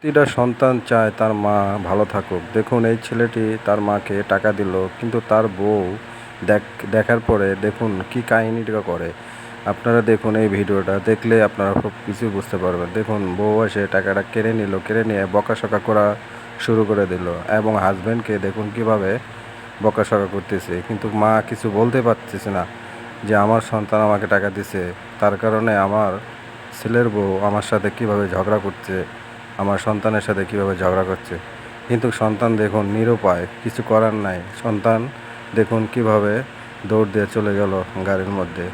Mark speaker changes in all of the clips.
Speaker 1: প্রতিটা সন্তান চায় তার মা ভালো থাকুক। দেখুন এই ছেলেটি তার মাকে টাকা দিল, কিন্তু তার বউ দেখার পরে দেখুন কি কাহিনীটা করে। আপনারা দেখুন এই ভিডিওটা দেখলে আপনারা সব কিছু বুঝতে পারবেন। দেখুন বউ এসে টাকাটা কেড়ে নিল, কেড়ে নিয়ে বকাশকা করা শুরু করে দিল এবং হাজব্যান্ডকে দেখুন কিভাবে বকাশকা করতেছে, কিন্তু মা কিছু বলতে পারতেছে না যে আমার সন্তান আমাকে টাকা দিছে, তার কারণে আমার ছেলের বউ আমার সাথে কিভাবে ঝগড়া করছে, আমার সন্তানের সাথে কিভাবে ঝগড়া করছে। কিন্তু সন্তান দেখুন নিরুপায়, কিছু করার নাই। সন্তান দেখুন কিভাবে দৌড় দিয়ে চলে গেল গাড়ির মধ্যে।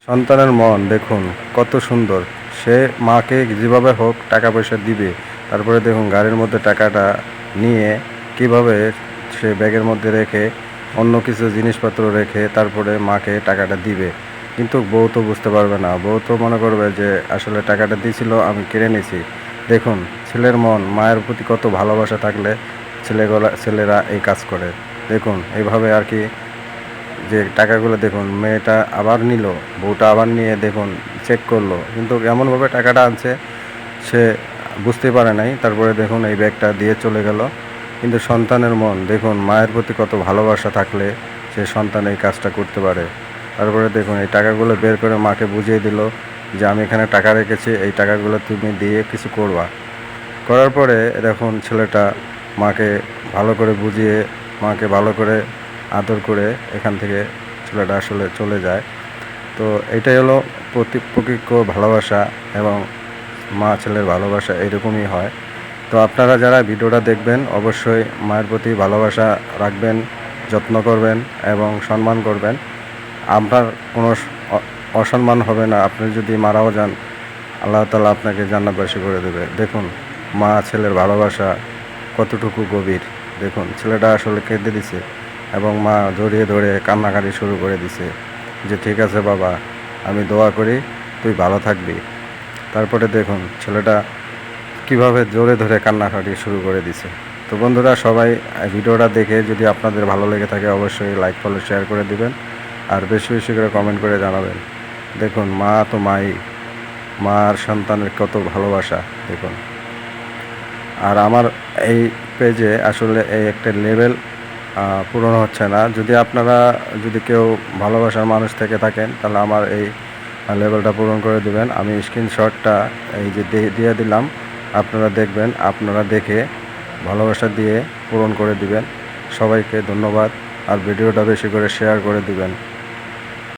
Speaker 1: সন্তানের মন দেখুন কত সুন্দর, সে মাকে যেভাবে হোক টাকা পয়সা দিবে। তারপরে দেখুন গাড়ির মধ্যে টাকাটা নিয়ে কিভাবে সে ব্যাগের মধ্যে রেখে অন্য কিছু জিনিসপত্র রেখে তারপরে মাকে টাকাটা দিবে। কিন্তু বউ তো বুঝতে পারবে না, বউ তো মনে করবে যে আসলে টাকাটা দিয়েছিল, আমি কেড়ে নিয়েছি। দেখুন ছেলের মন, মায়ের প্রতি কত ভালোবাসা থাকলে ছেলেরা এই কাজ করে। দেখুন এইভাবে আর কি, যে টাকাগুলো দেখুন মেয়েটা আবার নিল, বউটা আবার নিয়ে দেখুন চেক করলো, কিন্তু এমনভাবে টাকাটা আনছে সে বুঝতে পারে নাই। তারপরে দেখুন এই ব্যাগটা দিয়ে চলে গেল। কিন্তু সন্তানের মন দেখুন, মায়ের প্রতি কত ভালোবাসা থাকলে সে সন্তান এই কাজটা করতে পারে। তারপরে দেখুন এই টাকাগুলো বের করে মাকে বুঝিয়ে দিল যে আমি এখানে টাকা রেখেছি, এই টাকাগুলো তুমি দিয়ে কিছু করবা। করার পরে দেখুন ছেলেটা মাকে ভালো করে বুঝিয়ে, মাকে ভালো করে আদর করে এখান থেকে ছেলেটা আসলে চলে যায়। তো এটাই হলো প্রকৃত ভালোবাসা, এবং মা ছেলের ভালোবাসা এরকমই হয়। তো আপনারা যারা ভিডিওটা দেখবেন অবশ্যই মায়ের প্রতি ভালোবাসা রাখবেন, যত্ন করবেন এবং সম্মান করবেন। আপনার কোনো অসম্মান হবে না। আপনি যদি মারাও যান, আল্লাহ তাআলা আপনাকে জান্নাতবাসী করে দেবে। দেখুন মা ছেলের ভালোবাসা কতটুকু গভীর। দেখুন ছেলেটা আসলে কেঁদে দিছে এবং মা জড়িয়ে ধরে কান্নাকাটি শুরু করে দিছে যে ঠিক আছে বাবা, আমি দোয়া করি তুই ভালো থাকবি। তারপরে দেখুন ছেলেটা কিভাবে জোরে ধরে কান্নাকাটি শুরু করে দিছে। তো বন্ধুরা সবাই ভিডিওটা দেখে যদি আপনাদের ভালো লেগে থাকে অবশ্যই লাইক ফলো শেয়ার করে দিবেন, আর বেশি বেশি করে কমেন্ট করে জানাবেন। দেখুন মা তো মাই, মা আর সন্তানের কত ভালোবাসা দেখুন। আর আমার এই পেজে আসলে এই একটা লেভেল পূরণ হচ্ছে না। যদি কেউ ভালোবাসার মানুষ থেকে থাকেন তাহলে আমার এই লেভেলটা পূরণ করে দিবেন। আমি স্ক্রিনশটটা এই যে দিয়ে দিলাম, আপনারা দেখবেন, আপনারা দেখে ভালোবাসা দিয়ে পূরণ করে দিবেন। সবাইকে ধন্যবাদ, আর ভিডিওটা বেশি করে শেয়ার করে দিবেন।